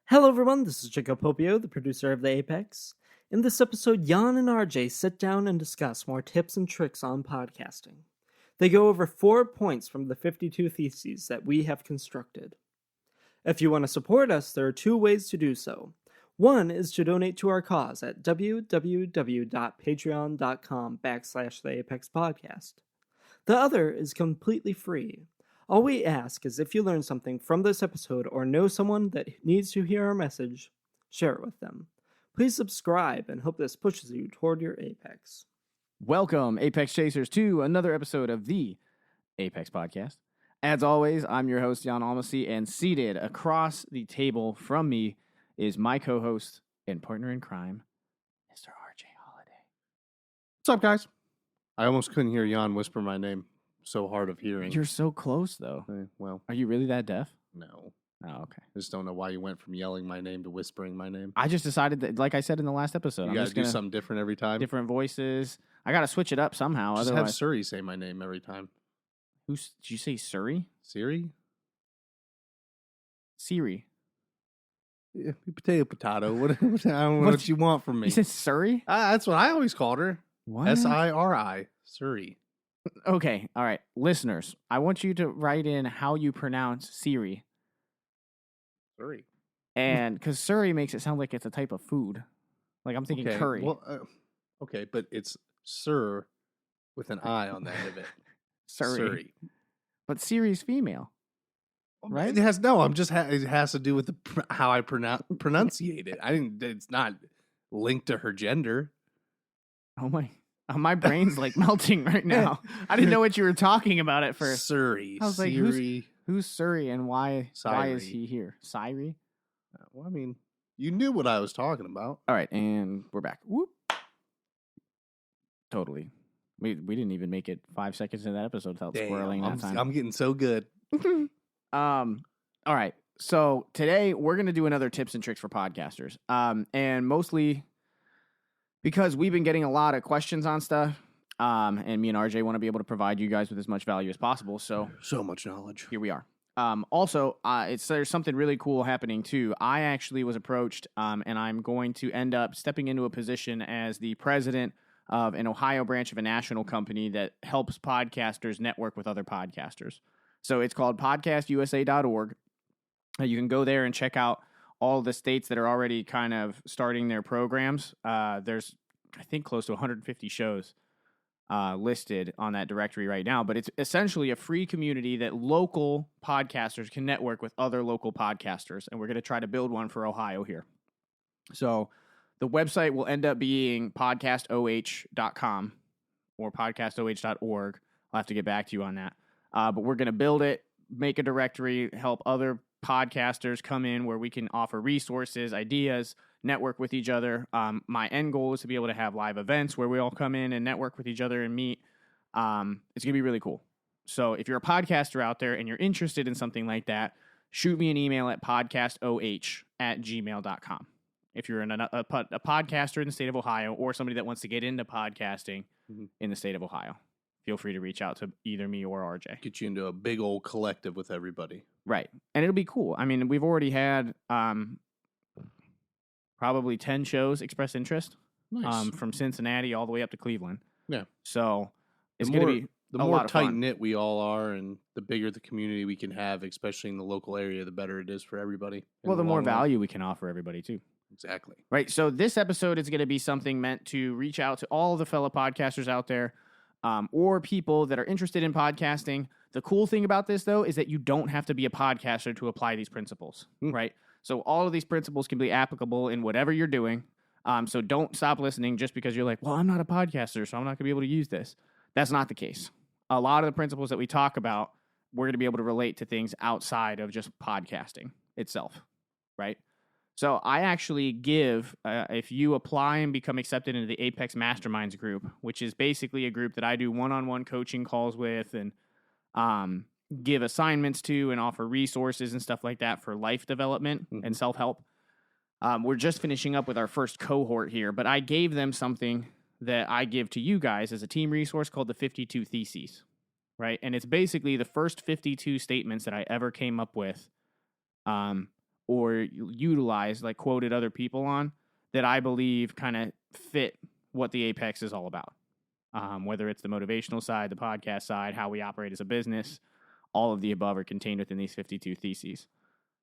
Hello everyone, this is Jacob Popio, the producer of The Apex. In this episode, Jan and RJ sit down and discuss more tips and tricks on podcasting. They go over 4 points from the 52 theses that we have constructed. If you want to support us, there are 2 ways to do so. One is to donate to our cause at www.patreon.com/theapexpodcast. The other is completely free. All we ask is if you learn something from this episode or know someone that needs to hear our message, share it with them. Please subscribe and hope this pushes you toward your apex. Welcome, Apex Chasers, to another episode of the Apex Podcast. As always, I'm your host, Jan Almasy, and seated across the table from me is my co-host and partner in crime, Mr. RJ Holiday. What's up, guys? I almost couldn't hear Jan whisper my name. So hard of hearing. You're so close, though. Well, are you really that deaf? No. Oh, okay. I just don't know why you went from yelling my name to whispering my name. I just decided that, like I said in the last episode, You gotta do something different every time. Different voices. I gotta switch it up somehow. Just otherwise, have Suri say my name every time. did you say Surrey? Siri? Siri. Yeah, potato. What you want from me? You said Surrey? That's what I always called her. What? Siri. Suri. Okay, all right. Listeners, I want you to write in how you pronounce Siri. Suri. And because Surrey makes it sound like it's a type of food. Like I'm thinking curry. Well, okay, but it's Sir with an I on the end of it. Surrey. But Siri's female. Right? It has no. It has to do with how I pronunciate it. It's not linked to her gender. Oh my brain's like melting right now. I didn't know what you were talking about at first. Suri. I was like, who's Surrey and why is he here? Siri? Well, I mean, you knew what I was talking about. All right, and we're back. Whoop. Totally. We didn't even make it 5 seconds in that episode without squirreling that time. I'm getting so good. All right. So today we're going to do another tips and tricks for podcasters. And mostly because we've been getting a lot of questions on stuff. And me and RJ want to be able to provide you guys with as much value as possible. So much knowledge. Here we are. Also, there's something really cool happening too. I actually was approached, and I'm going to end up stepping into a position as the president of an Ohio branch of a national company that helps podcasters network with other podcasters. So it's called podcastusa.org. You can go there and check out all the states that are already kind of starting their programs. There's, I think, close to 150 shows listed on that directory right now. But it's essentially a free community that local podcasters can network with other local podcasters. And we're going to try to build one for Ohio here. So the website will end up being podcastoh.com or podcastoh.org. I'll have to get back to you on that. But we're going to build it, make a directory, help other podcasters come in where we can offer resources, ideas, network with each other. My end goal is to be able to have live events where we all come in and network with each other and meet. It's going to be really cool. So if you're a podcaster out there and you're interested in something like that, shoot me an email at podcastoh@gmail.com. If you're a podcaster in the state of Ohio or somebody that wants to get into podcasting in the state of Ohio, feel free to reach out to either me or RJ. Get you into a big old collective with everybody. Right. And it'll be cool. I mean, we've already had probably 10 shows express interest. Nice. From Cincinnati all the way up to Cleveland. Yeah. So it's going to be the more tight-knit we all are and the bigger the community we can have, especially in the local area, the better it is for everybody. Well, the more value we can offer everybody, too. Exactly. Right. So this episode is going to be something meant to reach out to all of the fellow podcasters out there or people that are interested in podcasting. The cool thing about this, though, is that you don't have to be a podcaster to apply these principles, right? So all of these principles can be applicable in whatever you're doing. So don't stop listening just because you're like, well, I'm not a podcaster, so I'm not going to be able to use this. That's not the case. A lot of the principles that we talk about, we're going to be able to relate to things outside of just podcasting itself, right? So I actually give, if you apply and become accepted into the Apex Masterminds group, which is basically a group that I do one-on-one coaching calls with and give assignments to and offer resources and stuff like that for life development and self-help. We're just finishing up with our first cohort here, but I gave them something that I give to you guys as a team resource called the 52 Theses, right? And it's basically the first 52 statements that I ever came up with or utilized, like quoted other people on, that I believe kind of fit what the Apex is all about. Whether it's the motivational side, the podcast side, how we operate as a business, all of the above are contained within these 52 theses.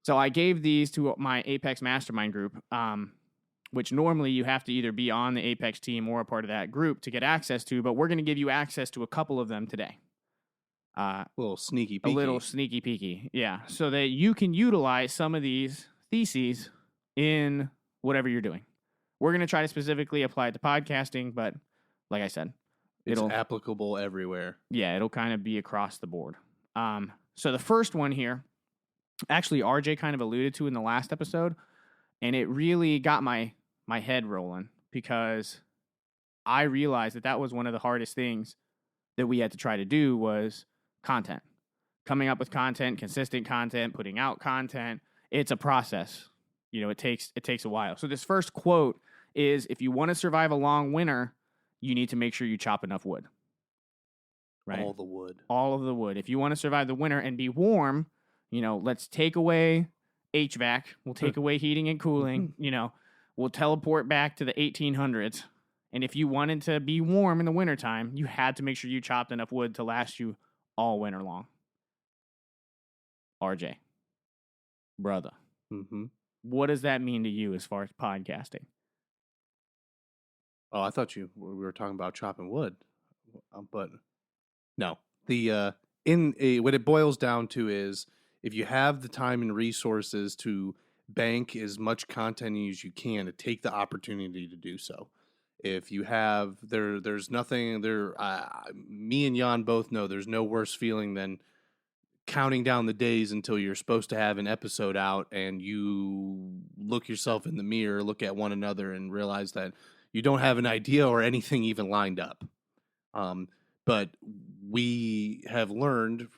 So I gave these to my Apex mastermind group, which normally you have to either be on the Apex team or a part of that group to get access to, but we're going to give you access to a couple of them today. A little sneaky peeky. A little sneaky peeky, yeah. So that you can utilize some of these theses in whatever you're doing. We're going to try to specifically apply it to podcasting, but like I said, it's applicable everywhere. Yeah, it'll kind of be across the board. So the first one here, actually RJ kind of alluded to in the last episode, and it really got my head rolling because I realized that was one of the hardest things that we had to try to do was content. Coming up with content, consistent content, putting out content. It's a process. It takes a while. So this first quote is, if you want to survive a long winter, you need to make sure you chop enough wood. Right? All the wood. All of the wood. If you want to survive the winter and be warm, let's take away HVAC. We'll take away heating and cooling. We'll teleport back to the 1800s. And if you wanted to be warm in the wintertime, you had to make sure you chopped enough wood to last you all winter long. RJ, brother, what does that mean to you as far as podcasting? Oh, I thought we were talking about chopping wood, but no. What it boils down to is, if you have the time and resources to bank as much content as you can, to take the opportunity to do so. If you have there's nothing there. Me and Jan both know there's no worse feeling than counting down the days until you're supposed to have an episode out, and you look yourself in the mirror, look at one another, and realize that you don't have an idea or anything even lined up. But we have learned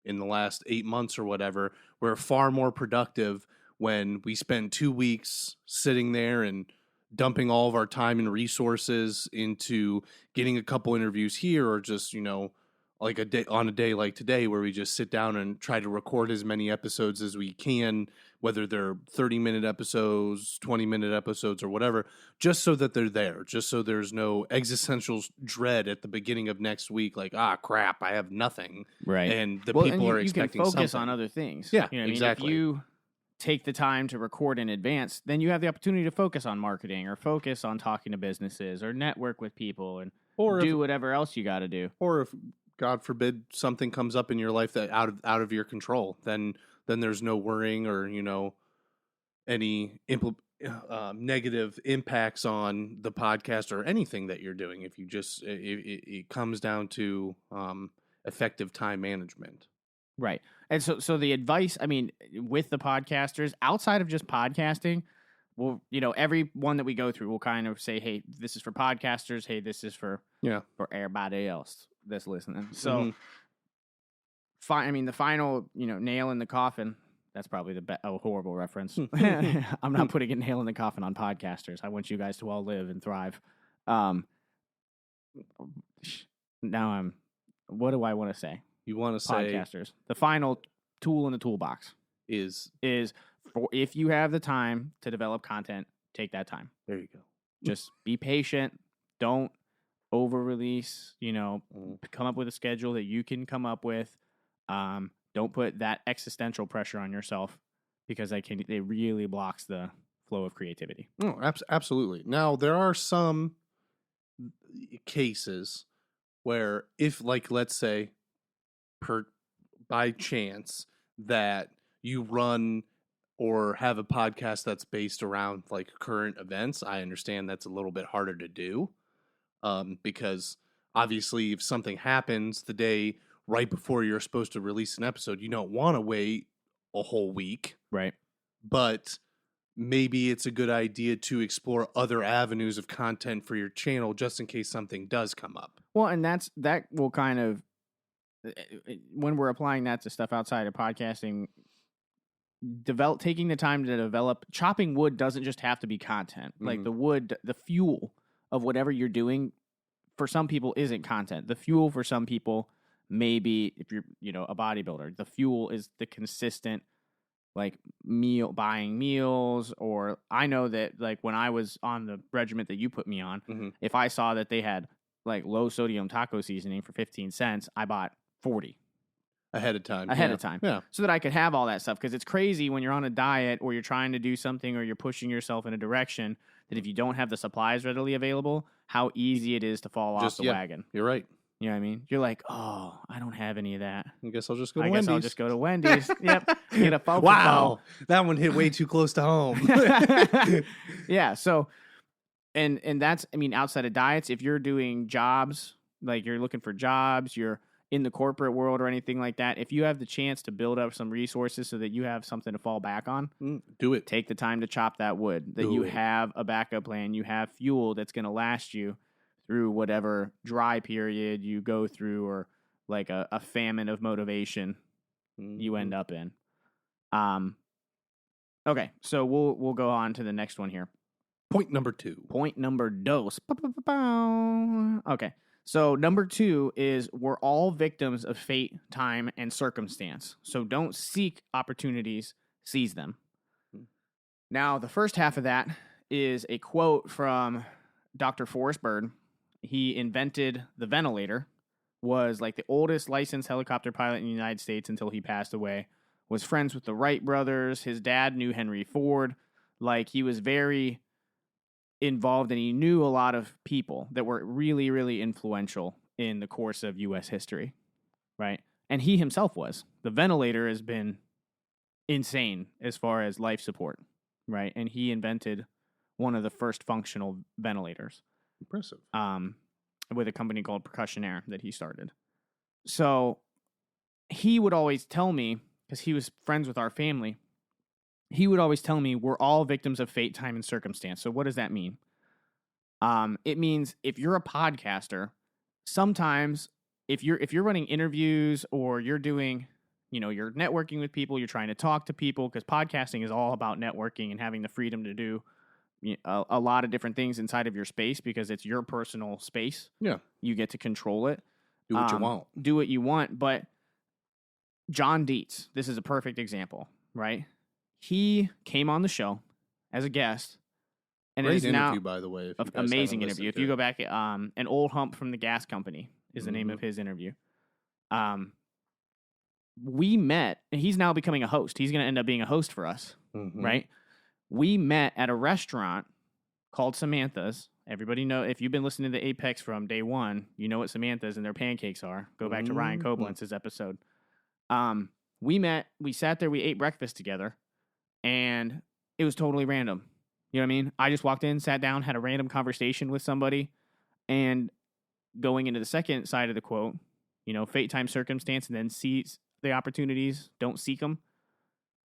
in the last 8 months or whatever, we're far more productive when we spend 2 weeks sitting there and dumping all of our time and resources into getting a couple interviews here, or just, like a day like today, where we just sit down and try to record as many episodes as we can, whether they're 30-minute episodes, 20-minute episodes, or whatever, just so that they're there, just so there's no existential dread at the beginning of next week, like, crap, I have nothing. Right. And people are expecting something. You can focus on other things. Yeah, If exactly. you take the time to record in advance, then you have the opportunity to focus on marketing, or focus on talking to businesses, or network with people, and do whatever else you got to do. Or if, God forbid, something comes up in your life that out of your control, then there's no worrying or any negative impacts on the podcast or anything that you're doing. If you just it comes down to effective time management. Right. And so the advice, with the podcasters, outside of just podcasting, every one that we go through, we'll kind of say, hey, this is for podcasters. Hey, this is for everybody else that's listening. So, the final, nail in the coffin, that's probably a horrible reference. I'm not putting a nail in the coffin on podcasters. I want you guys to all live and thrive. What do I want to say? You want to say podcasters. The final tool in the toolbox is for, if you have the time to develop content, take that time. There you go. Just be patient. Don't over release. Come up with a schedule that you can come up with. Don't put that existential pressure on yourself, because it really blocks the flow of creativity. Oh, absolutely. Now, there are some cases where, if, like, let's say, by chance that you run or have a podcast that's based around like current events, I understand that's a little bit harder to do, because obviously if something happens the day right before you're supposed to release an episode, you don't want to wait a whole week. Right. But maybe it's a good idea to explore other avenues of content for your channel, just in case something does come up. Well, and that will kind of, when we're applying that to stuff outside of podcasting, taking the time to develop. Chopping wood doesn't just have to be content. Like the wood, the fuel of whatever you're doing, for some people isn't content. The fuel for some people may be, if you're a bodybuilder, the fuel is the consistent like buying meals, or I know that like when I was on the regiment that you put me on, if I saw that they had like low sodium taco seasoning for 15 cents, I bought 40 ahead of time. Yeah. So that I could have all that stuff, because it's crazy when you're on a diet or you're trying to do something or you're pushing yourself in a direction that if you don't have the supplies readily available, how easy it is to fall off the wagon. You're right. You know what I mean? You're like, oh, I don't have any of that. I guess I'll just go to Wendy's. I'll just go to Wendy's. Yep. Get a faux Wow. That one hit way too close to home. Yeah. So, and that's, I mean, outside of diets, if you're doing jobs, like you're looking for jobs, you're in the corporate world or anything like that, if you have the chance to build up some resources so that you have something to fall back on, do it. Take the time to chop that wood, that you have a backup plan, you have fuel that's going to last you through whatever dry period you go through, or like a famine of motivation you end up in. Okay, so we'll go on to the next one here. Point number 2. Point number dos. Okay, so number 2 is we're all victims of fate, time, and circumstance. So don't seek opportunities, seize them. Now, the first half of that is a quote from Dr. Forrest Bird. He invented the ventilator, was like the oldest licensed helicopter pilot in the United States until he passed away, was friends with the Wright brothers. His dad knew Henry Ford. Like, he was very involved, and he knew a lot of people that were really, really influential in the course of U.S. history, right? And he himself was. The ventilator has been insane as far as life support, right? And he invented one of the first functional ventilators. Impressive. With a company called Percussion Air that he started. So he would always tell me, because he was friends with our family, he would always tell me we're all victims of fate, time, and circumstance. So what does that mean? It means if you're a podcaster, sometimes if you're running interviews or you're doing, you're networking with people, you're trying to talk to people, because podcasting is all about networking and having the freedom to do a lot of different things inside of your space, because it's your personal space. Yeah. You get to control it. Do what you want. Do what you want. But John Dietz, this is a perfect example, right? He came on the show as a guest. And Great it is interview, now by the way. Amazing interview. If you go back, an old hump from the gas company is the name of his interview. We met, and he's now becoming a host. He's going to end up being a host for us, right? We met at a restaurant called Samantha's. Everybody know, if you've been listening to the Apex from day one, you know what Samantha's and their pancakes are. Go back to Ryan Koblentz's episode. We met, we sat there, we ate breakfast together, and it was totally random. You know what I mean? I just walked in, sat down, had a random conversation with somebody, and going into the second side of the quote, fate, time, circumstance, and then seize the opportunities, don't seek them.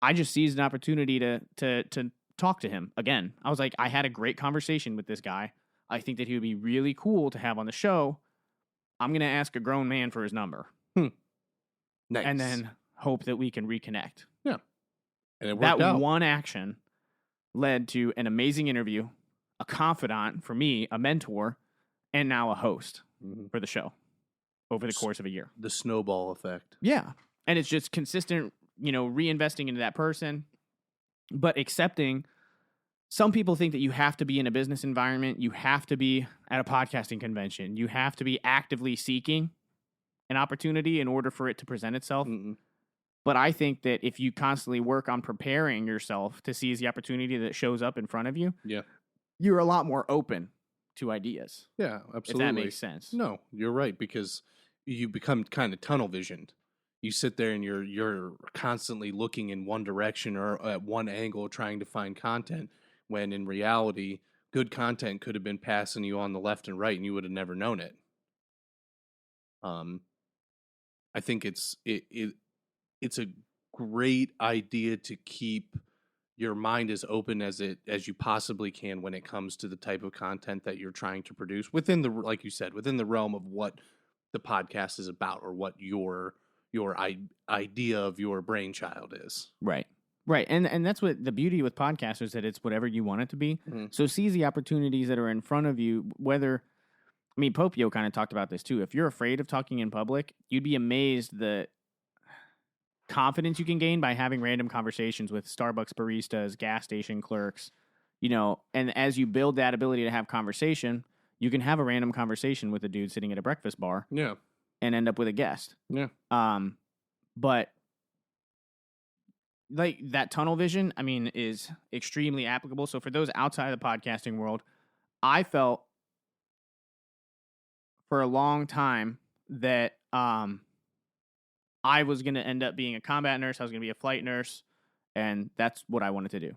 I just seized an opportunity to talk to him again. I was like, I had a great conversation with this guy. I think that he would be really cool to have on the show. I'm going to ask a grown man for his number. Nice. And then hope that we can reconnect. Yeah. And it worked out. That one action led to an amazing interview, a confidant for me, a mentor, and now a host for the show over the course of a year. The snowball effect. Yeah. And it's just consistent, reinvesting into that person, but accepting. Some people think that you have to be in a business environment. You have to be at a podcasting convention. You have to be actively seeking an opportunity in order for it to present itself. But I think that if you constantly work on preparing yourself to seize the opportunity that shows up in front of you, you're a lot more open to ideas. Yeah, absolutely. If that makes sense. No, you're right, because you become kind of tunnel visioned. You sit there and you're constantly looking in one direction or at one angle trying to find content, when in reality, good content could have been passing you on the left and right and you would have never known it. I think it's a great idea to keep your mind as open as you possibly can when it comes to the type of content that you're trying to produce within the, like you said, within the realm of what the podcast is about or what your idea of your brainchild is. Right. And that's what the beauty with podcasts is, that it's whatever you want it to be. So seize the opportunities that are in front of you, Popio kind of talked about this too. If you're afraid of talking in public, you'd be amazed that confidence you can gain by having random conversations with Starbucks baristas, gas station clerks, and as you build that ability to have conversation, you can have a random conversation with a dude sitting at a breakfast bar Yeah. and end up with a guest. Yeah. But like that tunnel vision, I mean, is extremely applicable. So for those outside of the podcasting world, I felt for a long time that I was going to end up being a combat nurse. I was going to be a flight nurse, and that's what I wanted to do.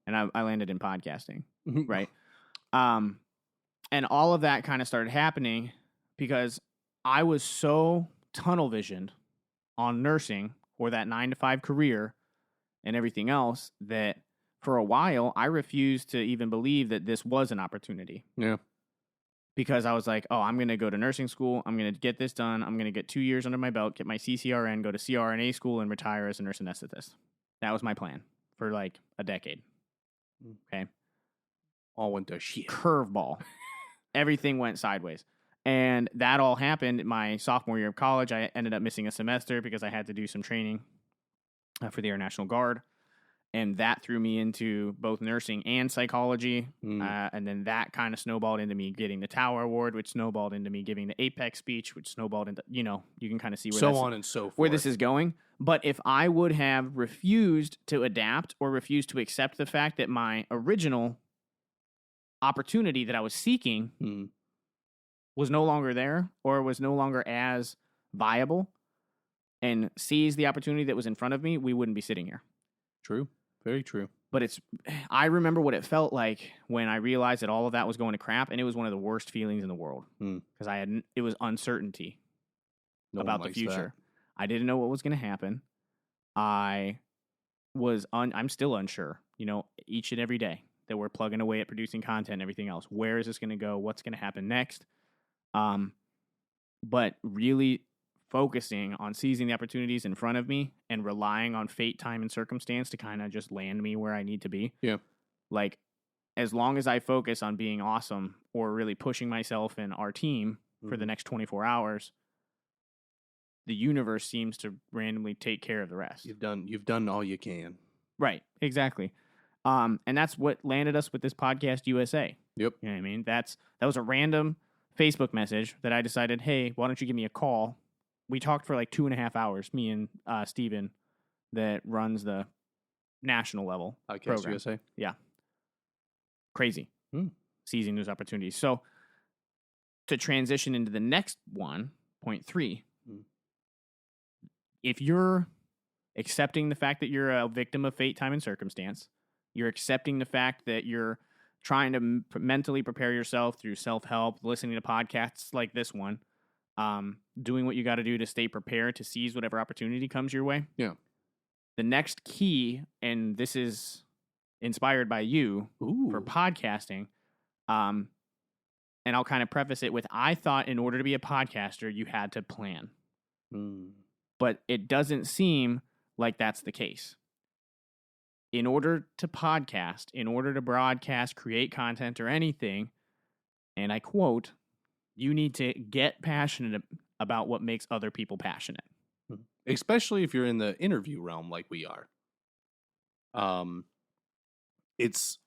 And I landed in podcasting, right? And all of that kind of started happening because I was so tunnel visioned on nursing or that 9-to-5 career and everything else that for a while I refused to even believe that this was an opportunity. Yeah. Because I was like, oh, I'm going to go to nursing school. I'm going to get this done. I'm going to get 2 years under my belt, get my CCRN, go to CRNA school, and retire as a nurse anesthetist. That was my plan for like a decade. Okay. All went to shit. Curveball. Everything went sideways. And that all happened my sophomore year of college. I ended up missing a semester because I had to do some training for the Air National Guard. And that threw me into both nursing and psychology. And then that kind of snowballed into me getting the Tower Award, which snowballed into me giving the Apex speech, which snowballed into, you can kind of see where this is going. But if I would have refused to adapt or refused to accept the fact that my original opportunity that I was seeking was no longer there or was no longer as viable and seized the opportunity that was in front of me, we wouldn't be sitting here. True. Very true. But I remember what it felt like when I realized that all of that was going to crap, and it was one of the worst feelings in the world because it was uncertainty about the future. I didn't know what was going to happen. I'm still unsure, each and every day that we're plugging away at producing content and everything else. Where is this going to go? What's going to happen next? But really focusing on seizing the opportunities in front of me and relying on fate, time, and circumstance to kind of just land me where I need to be. Yeah. Like, as long as I focus on being awesome or really pushing myself and our team for the next 24 hours, the universe seems to randomly take care of the rest. You've done all you can. Right. Exactly. And that's what landed us with this podcast USA. Yep. You know what I mean? That was a random Facebook message that I decided, hey, why don't you give me a call? We talked for like 2.5 hours, me and Steven that runs the national level Podcast program. USA. Yeah. Crazy. Seizing those opportunities. So to transition into the next one, point 3, if you're accepting the fact that you're a victim of fate, time, and circumstance, you're accepting the fact that you're trying to mentally prepare yourself through self-help, listening to podcasts like this one, doing what you got to do to stay prepared to seize whatever opportunity comes your way. Yeah. The next key, and this is inspired by you for podcasting, and I'll kind of preface it with, I thought in order to be a podcaster, you had to plan. But it doesn't seem like that's the case. In order to podcast, in order to broadcast, create content or anything, and I quote, you need to get passionate about what makes other people passionate. Especially if you're in the interview realm like we are. It's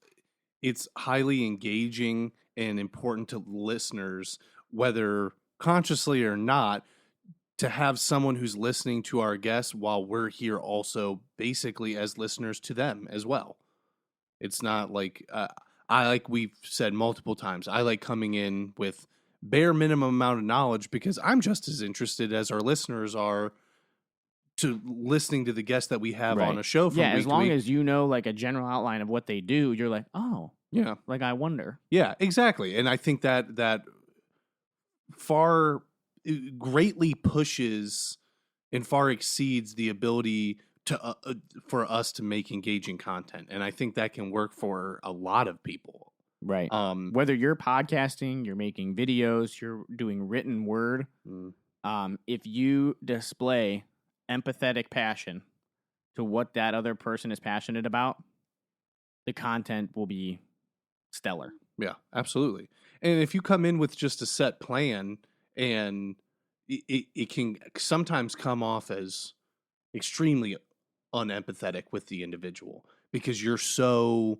highly engaging and important to listeners, whether consciously or not, to have someone who's listening to our guests while we're here also basically as listeners to them as well. It's not like, like we've said multiple times, I like coming in with bare minimum amount of knowledge because I'm just as interested as our listeners are to listening to the guests that we have on a show from week as to long week. as you know like a general outline of what they do, you're like, oh, yeah, like I wonder. Yeah, exactly. And I think that far greatly pushes and far exceeds the ability to for us to make engaging content, and I think that can work for a lot of people. Right. Whether you're podcasting, you're making videos, you're doing written word, if you display empathetic passion to what that other person is passionate about, the content will be stellar. Yeah, absolutely. And if you come in with just a set plan, and it can sometimes come off as, extremely unempathetic with the individual because you're so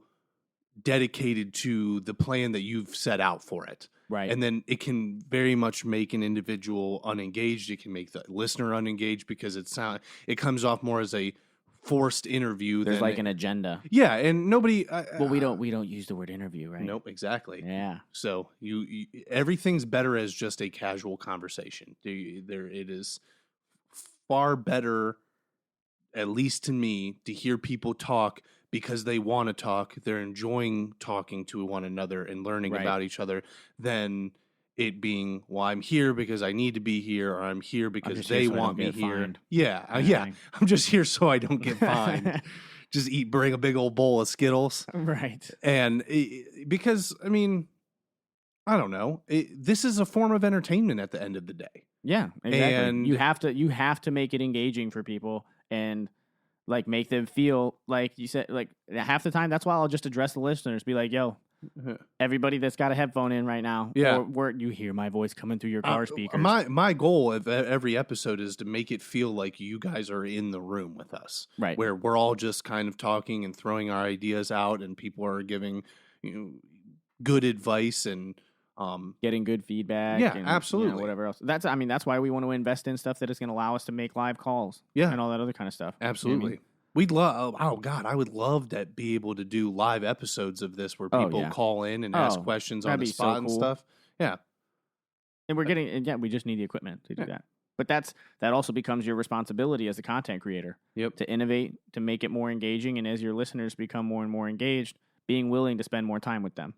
dedicated to the plan that you've set out for it. Right. And then it can very much make an individual unengaged. It can make the listener unengaged because it comes off more as a forced interview. There's like an agenda. Yeah, and nobody. Well, we don't use the word interview, right? Nope, exactly. Yeah. So you everything's better as just a casual conversation. It is far better, at least to me, to hear people talk because they want to talk. They're enjoying talking to one another and learning about each other than it being, well, I'm here because I need to be here, or I'm here because they want me here. Fined. Yeah, yeah. I'm just here so I don't get fined. Just bring a big old bowl of Skittles. Right. And because, I mean, I don't know. This is a form of entertainment at the end of the day. Yeah, exactly. And you have to make it engaging for people and like make them feel like you said, like half the time. That's why I'll just address the listeners, be like, yo, everybody that's got a headphone in right now, or you hear my voice coming through your car speakers. My goal of every episode is to make it feel like you guys are in the room with us, right? Where we're all just kind of talking and throwing our ideas out, and people are giving good advice and getting good feedback. Yeah, and, absolutely. Whatever else. That's why we want to invest in stuff that is going to allow us to make live calls. Yeah, and all that other kind of stuff. Absolutely. You know what I mean? We'd love. Oh God, I would love to be able to do live episodes of this where people call in and ask questions on the spot and stuff. Yeah, and we just need the equipment to do that. But that also becomes your responsibility as a content creator. Yep. To innovate, to make it more engaging, and as your listeners become more and more engaged, being willing to spend more time with them,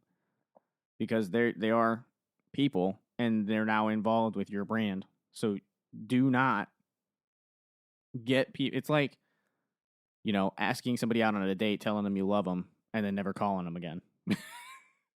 because they are people and they're now involved with your brand. So do not get people. It's like, asking somebody out on a date, telling them you love them, and then never calling them again.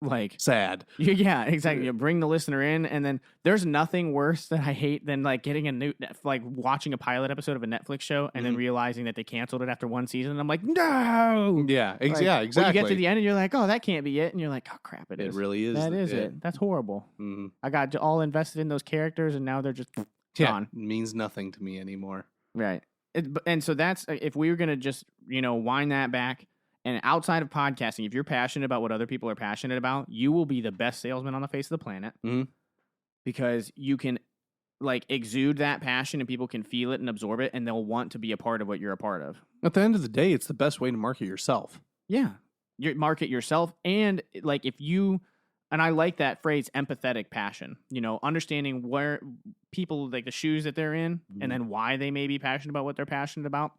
Like sad. Yeah, exactly. You bring the listener in, and then there's nothing worse that I hate than like getting watching a pilot episode of a Netflix show and then realizing that they canceled it after one season. And I'm like, no. Yeah, exactly. You get to the end and you're like, oh, that can't be it, and you're like, oh crap, it is. It really is. That is it. That's horrible. Mm-hmm. I got all invested in those characters, and now they're just gone. It means nothing to me anymore. Right. And so that's, if we were going to just, wind that back, and outside of podcasting, if you're passionate about what other people are passionate about, you will be the best salesman on the face of the planet, because you can exude that passion and people can feel it and absorb it, and they'll want to be a part of what you're a part of. At the end of the day, it's the best way to market yourself. Yeah. You market yourself, and and I like that phrase, empathetic passion, understanding where people, like the shoes that they're in, and then why they may be passionate about what they're passionate about.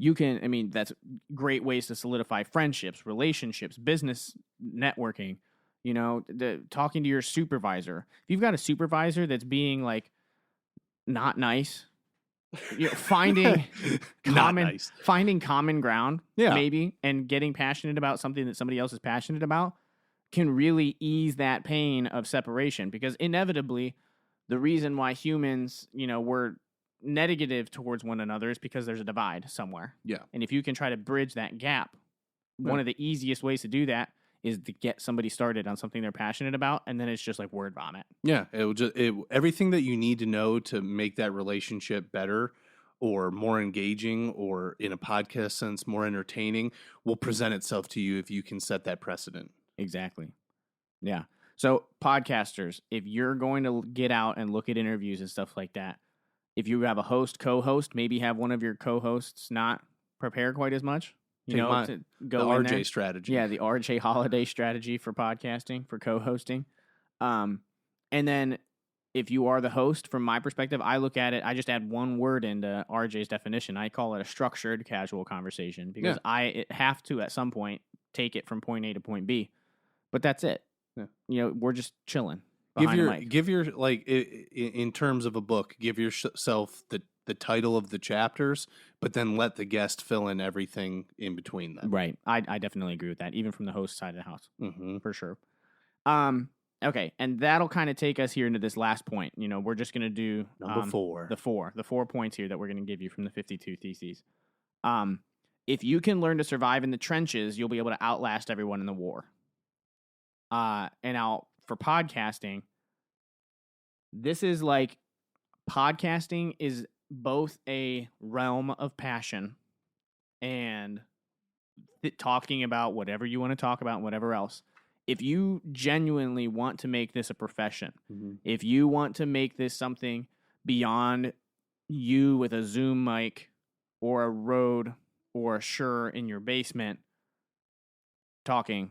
That's great ways to solidify friendships, relationships, business networking, talking to your supervisor. If you've got a supervisor that's being not nice, finding finding common ground, maybe, and getting passionate about something that somebody else is passionate about can really ease that pain of separation, because inevitably the reason why humans, we're negative towards one another is because there's a divide somewhere. Yeah. And if you can try to bridge that gap, one of the easiest ways to do that is to get somebody started on something they're passionate about, and then it's just like word vomit. Yeah, everything that you need to know to make that relationship better or more engaging, or in a podcast sense, more entertaining, will present itself to you if you can set that precedent. Exactly. Yeah. So podcasters, if you're going to get out and look at interviews and stuff like that, if you have a host, co-host, maybe have one of your co-hosts not prepare quite as much. To go the in RJ there. strategy. Yeah, the RJ holiday strategy for podcasting, for co-hosting. And then if you are the host, from my perspective, I look at it, I just add one word into RJ's definition. I call it a structured casual conversation, because I have to, at some point, take it from point A to point B. But that's it. Yeah. We're just chilling. Give your in terms of a book, give yourself the title of the chapters, but then let the guest fill in everything in between them. Right. I definitely agree with that, even from the host side of the house, for sure. Okay, and that'll kind of take us here into this last point. We're just going to do number 4. The 4 points here that we're going to give you from the 52 Theses. If you can learn to survive in the trenches, you'll be able to outlast everyone in the war. And now for podcasting, this is podcasting is both a realm of passion and talking about whatever you want to talk about and whatever else. If you genuinely want to make this a profession, if you want to make this something beyond you with a Zoom mic or a Rode or a Shure in your basement talking,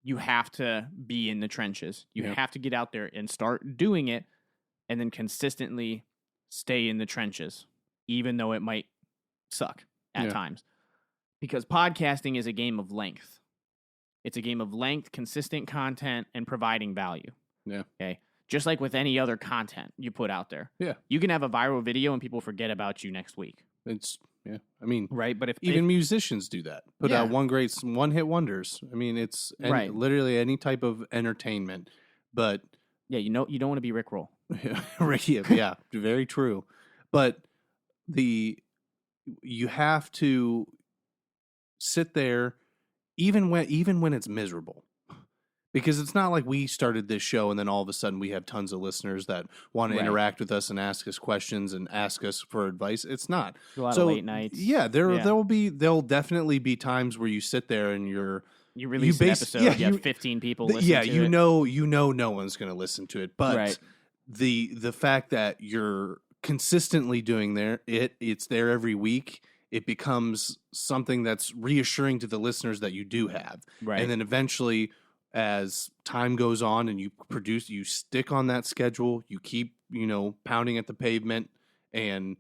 you have to be in the trenches. You have to get out there and start doing it, and then consistently stay in the trenches, even though it might suck at times. Because podcasting is a game of length. It's a game of length, consistent content, and providing value. Yeah. Okay. Just like with any other content you put out there. Yeah. You can have a viral video and people forget about you next week. I mean, right. But if musicians do that, put out one-hit wonders. I mean, it's literally any type of entertainment. But yeah, you don't want to be Rick Roll. Yeah, very true. But you have to sit there even when it's miserable. Because it's not like we started this show and then all of a sudden we have tons of listeners that want to interact with us and ask us questions and ask us for advice. It's not. A lot of late nights. Yeah, there'll definitely be times where you sit there and you release an episode, you have 15 people listening to it. You know no one's going to listen to it. But the fact that you're consistently doing it's there every week, it becomes something that's reassuring to the listeners that you do have. Right. And then eventually, as time goes on and you stick on that schedule, you keep, pounding at the pavement and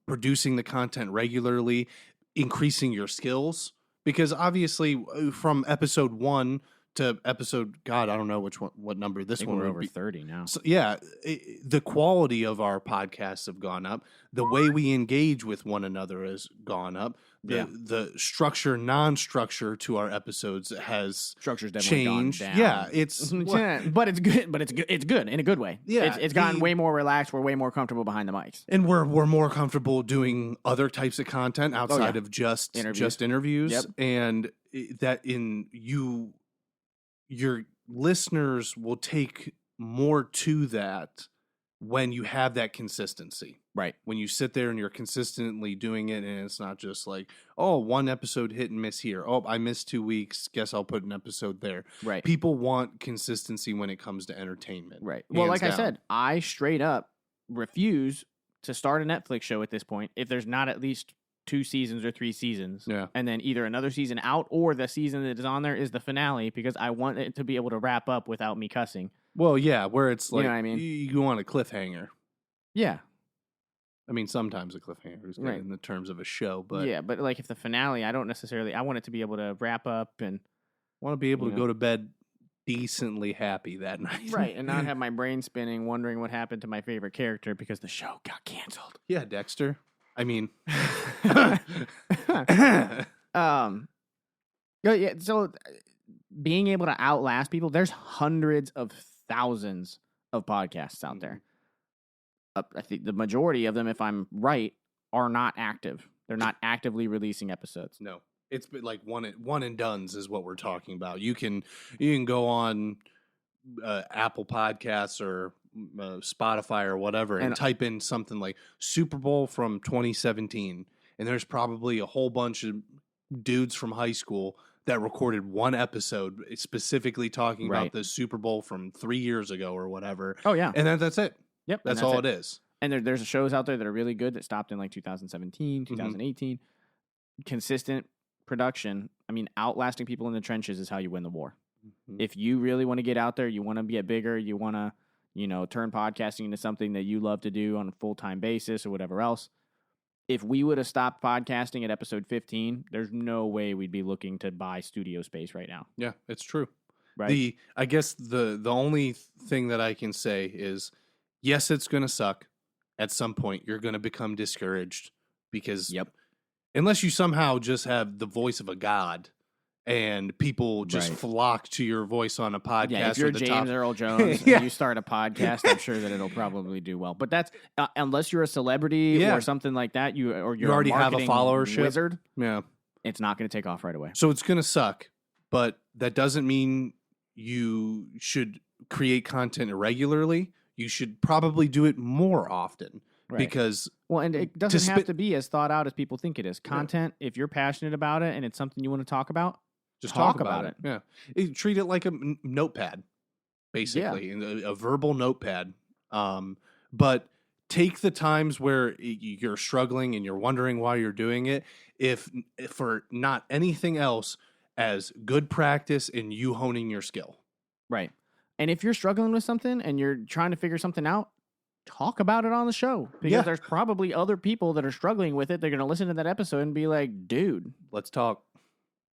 producing the content regularly, increasing your skills. Because obviously from episode 1 to episode, God, I don't know what number this one we're would over be. 30 now. So, the quality of our podcasts have gone up. The way we engage with one another has gone up. The structure, non-structure to our episodes has Structure's definitely changed. Gone down. Yeah, it's but it's good. But it's good in a good way. Yeah, it's gotten way more relaxed. We're way more comfortable behind the mics, and we're more comfortable doing other types of content outside of just interviews. Yep. And that your listeners will take more to that when you have that consistency. Right. When you sit there and you're consistently doing it and it's not just like, oh, one episode hit and miss here. Oh, I missed 2 weeks. Guess I'll put an episode there. Right. People want consistency when it comes to entertainment. Right. Well, like I said, I straight up refuse to start a Netflix show at this point if there's not at least 2 seasons or 3 seasons. Yeah. And then either another season out or the season that is on there is the finale because I want it to be able to wrap up without me cussing. Well, yeah, where it's like, you know what I mean? You want a cliffhanger. Yeah. I mean, sometimes a cliffhanger is good in the terms of a show, but yeah, but like if the finale, I want it to be able to wrap up and want to be able to go to bed decently happy that night. Right, and not have my brain spinning wondering what happened to my favorite character because the show got canceled. Yeah, Dexter. I mean, yeah, so being able to outlast people, there's hundreds of thousands of podcasts out there. I think the majority of them, if I'm right, are not active. They're not actively releasing episodes. No, it's like one and dones is what we're talking about. You can go on Apple Podcasts or Spotify or whatever and type in something like Super Bowl from 2017, and there's probably a whole bunch of dudes from high school that recorded one episode specifically talking about the Super Bowl from 3 years ago or whatever. Oh yeah, and that's it. Yep, that's all it is. And there's shows out there that are really good that stopped in like 2017, 2018. Consistent production. I mean, outlasting people in the trenches is how you win the war. If you really want to get out there, you want to get bigger, you want to, turn podcasting into something that you love to do on a full-time basis or whatever else. If we would have stopped podcasting at episode 15, there's no way we'd be looking to buy studio space right now. Yeah, it's true. Right. I guess the only thing that I can say is, yes, it's going to suck. At some point, you're going to become discouraged because unless you somehow just have the voice of a god and people just flock to your voice on a podcast. Yeah, if you're James Earl Jones and you start a podcast, I'm sure that it'll probably do well. But that's unless you're a celebrity or something like that, you already have a followership wizard. Yeah, it's not going to take off right away. So it's going to suck, but that doesn't mean you should create content irregularly. You should probably do it more often Right. Because well, and it doesn't have to be as thought out as people think it is. Content, if you're passionate about it and it's something you want to talk about, just talk about it. Yeah. Treat it like a notepad, basically, a verbal notepad. But take the times where you're struggling and you're wondering why you're doing it, if for not anything else, as good practice in you honing your skill. Right. And if you're struggling with something and you're trying to figure something out, talk about it on the show. Because there's probably other people that are struggling with it. They're going to listen to that episode and be like, dude, let's talk.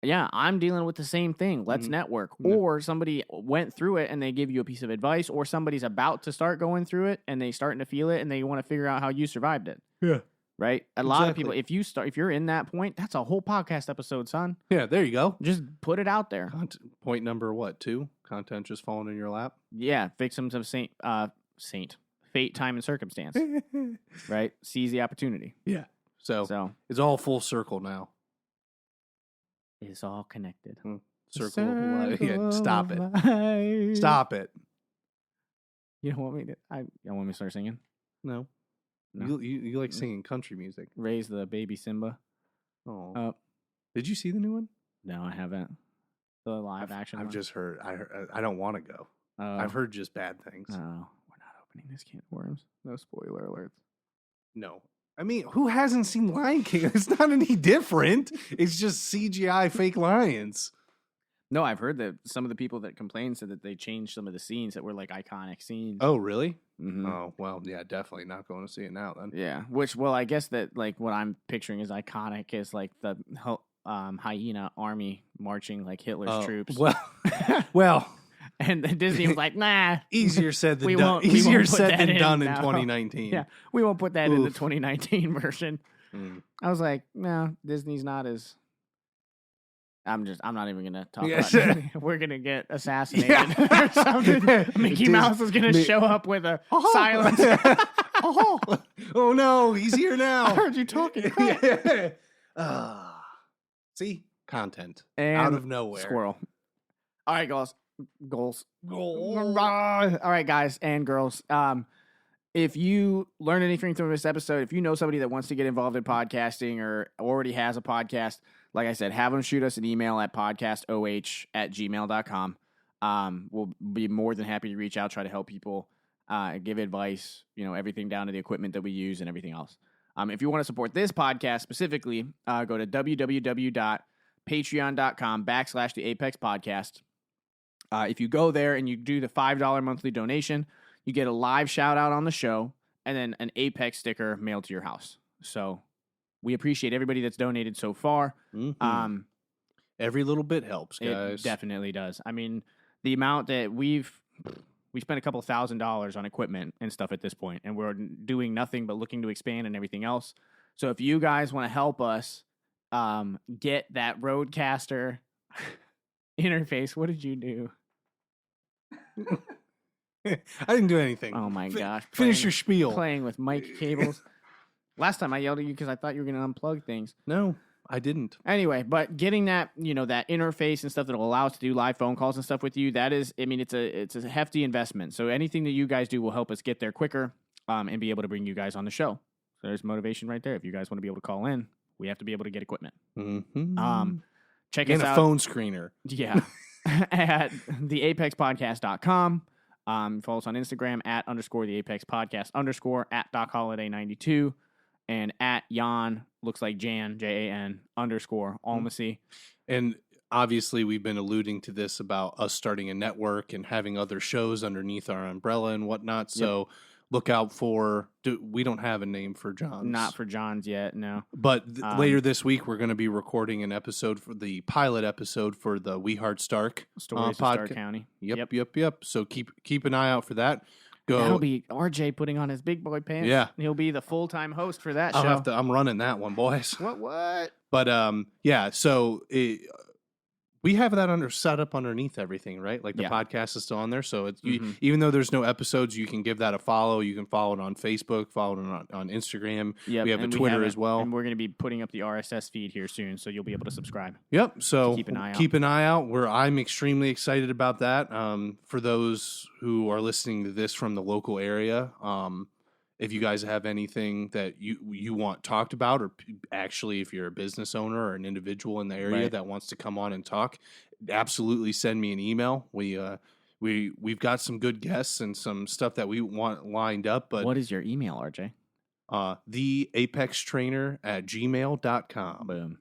Yeah, I'm dealing with the same thing. Let's network. Or somebody went through it and they give you a piece of advice, or somebody's about to start going through it and they starting to feel it and they want to figure out how you survived it. Yeah. Right? A lot of people, if you're in that point, that's a whole podcast episode, son. Yeah, there you go. Just put it out there. Point number 2? Content just falling in your lap? Yeah, victims of fate, time, and circumstance. Right? Seize the opportunity. Yeah. So it's all full circle now. It's all connected. Circle of life. Yeah, stop it. Stop it. You don't want me to? You don't want me to start singing? No. You like singing country music. Raise the baby Simba. Oh. Did you see the new one? No, I haven't. The live action. I've just heard. I don't want to go. I've heard just bad things. Oh, we're not opening this can of worms. No spoiler alerts. No. I mean, who hasn't seen Lion King? It's not any different. It's just CGI fake lions. No, I've heard that some of the people that complained said that they changed some of the scenes that were like iconic scenes. Oh, really? Mm-hmm. Oh, well, yeah, definitely not going to see it now then. Yeah, I guess that like what I'm picturing as iconic is like the hyena army marching like Hitler's troops. Well. And Disney was like, nah. Easier said than done. Easier said than done in 2019. Yeah, we won't put that in the 2019 version. I was like, no, Disney's not as... I'm not even going to talk about it. We're going to get assassinated or something. Mickey Mouse is going to show up with a silence. Oh, no, he's here now. I heard you talking. See? Content. And out of nowhere. Squirrel. All right, goals. All right, guys and girls. If you learn anything from this episode, if you know somebody that wants to get involved in podcasting or already has a podcast, like I said, have them shoot us an email at podcastoh@gmail.com. We'll be more than happy to reach out, try to help people, give advice, everything down to the equipment that we use and everything else. If you want to support this podcast specifically, go to www.patreon.com/the Apex Podcast. If you go there and you do the $5 monthly donation, you get a live shout out on the show and then an Apex sticker mailed to your house. So we appreciate everybody that's donated so far. Mm-hmm. Every little bit helps, guys. It definitely does. I mean, the amount that we spent a couple $1,000s on equipment and stuff at this point, and we're doing nothing but looking to expand and everything else. So if you guys want to help us get that Rodecaster interface, what did you do? I didn't do anything. Oh my gosh. Finish your spiel. Playing with mic cables. Last time I yelled at you because I thought you were going to unplug things. No, I didn't. Anyway, but getting that, that interface and stuff that will allow us to do live phone calls and stuff with you, that is, it's a hefty investment. So anything that you guys do will help us get there quicker and be able to bring you guys on the show. So there's motivation right there. If you guys want to be able to call in, we have to be able to get equipment. Mm-hmm. Check and us out. And a phone screener. Yeah. At theapexpodcast.com. Follow us on Instagram at _the Apex Podcast _ at Doc Holiday 92 and at Jan, looks like Jan, Jan _ Almacy. And obviously we've been alluding to this about us starting a network and having other shows underneath our umbrella and whatnot. So look out for, we don't have a name for John's. Not for John's yet, no. But later this week, we're going to be recording an episode for the pilot episode for the We Heart Stark Stories of Stark County. Yep. So keep an eye out for that. That'll be RJ putting on his big boy pants. Yeah. He'll be the full-time host for that show. I'm running that one, boys. What? But, yeah, so we have that set up underneath everything, right? Like the podcast is still on there. So it's, even though there's no episodes, you can give that a follow. You can follow it on Facebook, follow it on Instagram. Yep. We have a Twitter as well. And we're going to be putting up the RSS feed here soon, so you'll be able to subscribe. Yep. So keep an eye out. I'm extremely excited about that. For those who are listening to this from the local area, if you guys have anything that you want talked about, or actually if you're a business owner or an individual in the area Right. that wants to come on and talk, absolutely send me an email. We've got some good guests and some stuff that we want lined up. But what is your email, RJ? theapextrainer@gmail.com. Boom.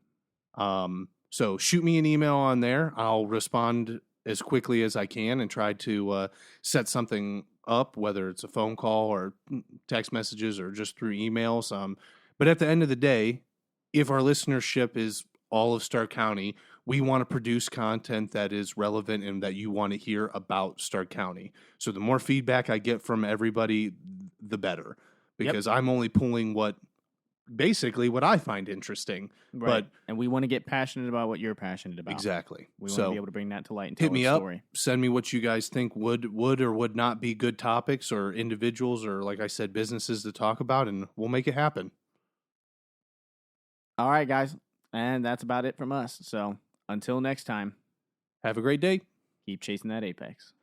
So shoot me an email on there. I'll respond as quickly as I can and try to set something up, whether it's a phone call or text messages or just through emails. But at the end of the day, if our listenership is all of Stark County, we want to produce content that is relevant and that you want to hear about Stark County. So the more feedback I get from everybody, the better, because I'm only pulling basically what I find interesting. Right. And we want to get passionate about what you're passionate about. Exactly. We want to be able to bring that to light and tell hit me a up, story. send me what you guys think would or would not be good topics or individuals or, like I said, businesses to talk about, and we'll make it happen. All right, guys. And that's about it from us. So until next time, have a great day. keep chasing that apex.